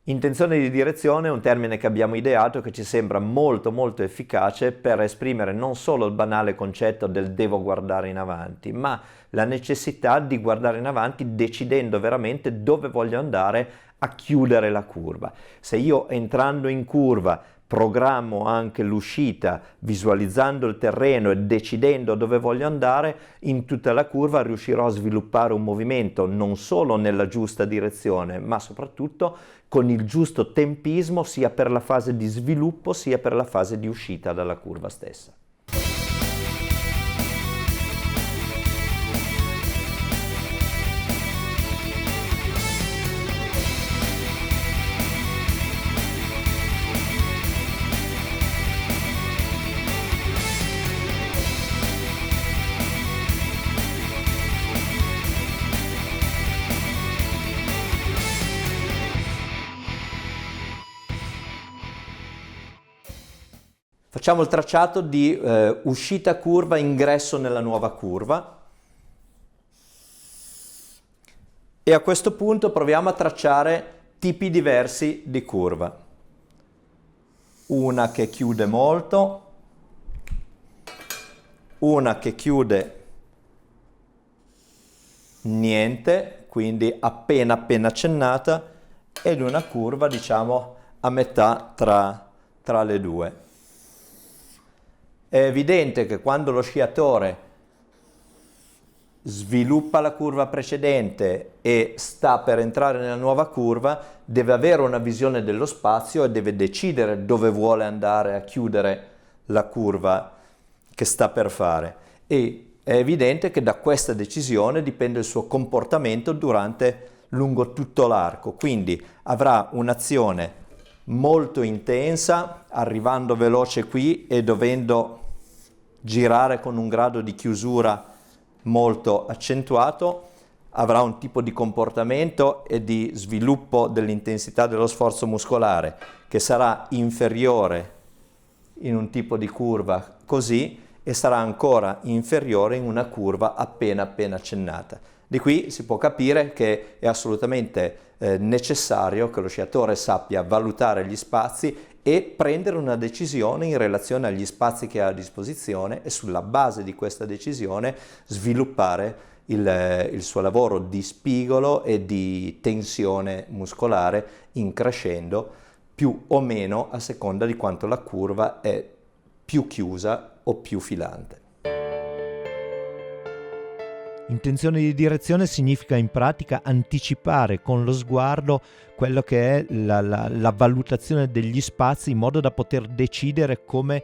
Intenzione di direzione è un termine che abbiamo ideato che ci sembra molto molto efficace per esprimere non solo il banale concetto del devo guardare in avanti, ma la necessità di guardare in avanti decidendo veramente dove voglio andare a chiudere la curva. Se io entrando in curva programmo anche l'uscita visualizzando il terreno e decidendo dove voglio andare, in tutta la curva riuscirò a sviluppare un movimento non solo nella giusta direzione, ma soprattutto con il giusto tempismo sia per la fase di sviluppo sia per la fase di uscita dalla curva stessa. Facciamo il tracciato di uscita curva, ingresso nella nuova curva e a questo punto proviamo a tracciare tipi diversi di curva. Una che chiude molto, una che chiude niente, quindi appena accennata, ed una curva diciamo a metà tra le due. È evidente che quando lo sciatore sviluppa la curva precedente e sta per entrare nella nuova curva, deve avere una visione dello spazio e deve decidere dove vuole andare a chiudere la curva che sta per fare. E è evidente che da questa decisione dipende il suo comportamento lungo tutto l'arco. Quindi avrà un'azione molto intensa, arrivando veloce qui e dovendo girare con un grado di chiusura molto accentuato, avrà un tipo di comportamento e di sviluppo dell'intensità dello sforzo muscolare che sarà inferiore in un tipo di curva così e sarà ancora inferiore in una curva appena accennata. Di qui si può capire che è assolutamente necessario che lo sciatore sappia valutare gli spazi e prendere una decisione in relazione agli spazi che ha a disposizione e sulla base di questa decisione sviluppare il suo lavoro di spigolo e di tensione muscolare in crescendo più o meno a seconda di quanto la curva è più chiusa o più filante. Intenzione di direzione significa in pratica anticipare con lo sguardo quello che è la valutazione degli spazi in modo da poter decidere come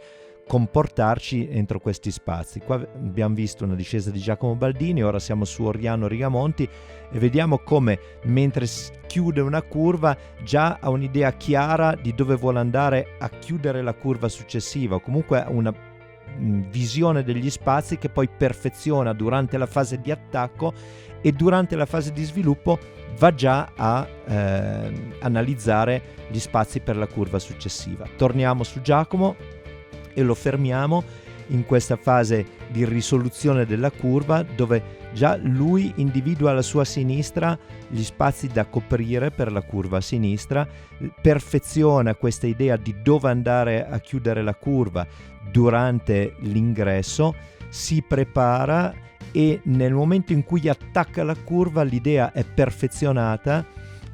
comportarci entro questi spazi. Qua abbiamo visto una discesa di Giacomo Baldini, ora siamo su Oriano Rigamonti e vediamo come mentre chiude una curva già ha un'idea chiara di dove vuole andare a chiudere la curva successiva o comunque una visione degli spazi che poi perfeziona durante la fase di attacco e durante la fase di sviluppo va già a analizzare gli spazi per la curva successiva. Torniamo su Giacomo e lo fermiamo in questa fase di risoluzione della curva dove già lui individua alla sua sinistra gli spazi da coprire per la curva a sinistra, perfeziona questa idea di dove andare a chiudere la curva durante l'ingresso, si prepara e nel momento in cui attacca la curva l'idea è perfezionata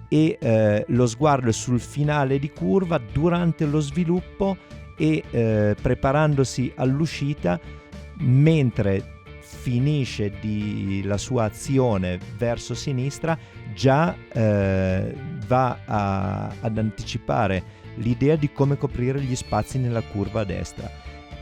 e lo sguardo è sul finale di curva durante lo sviluppo e preparandosi all'uscita mentre finisce la sua azione verso sinistra già va ad anticipare l'idea di come coprire gli spazi nella curva a destra.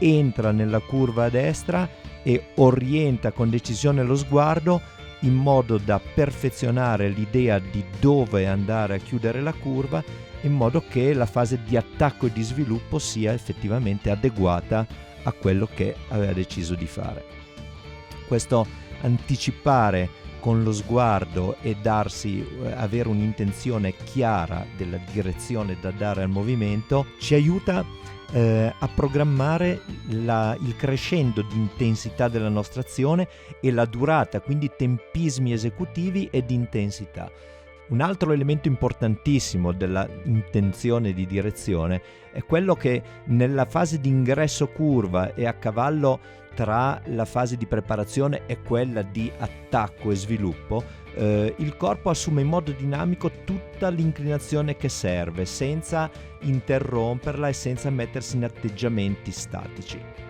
Entra nella curva a destra e orienta con decisione lo sguardo in modo da perfezionare l'idea di dove andare a chiudere la curva in modo che la fase di attacco e di sviluppo sia effettivamente adeguata a quello che aveva deciso di fare. Questo anticipare con lo sguardo e avere un'intenzione chiara della direzione da dare al movimento ci aiuta a programmare il crescendo di intensità della nostra azione e la durata, quindi tempismi esecutivi e di intensità. Un altro elemento importantissimo della intenzione di direzione è quello che nella fase di ingresso curva e a cavallo tra la fase di preparazione e quella di attacco e sviluppo, il corpo assume in modo dinamico tutta l'inclinazione che serve, senza interromperla e senza mettersi in atteggiamenti statici.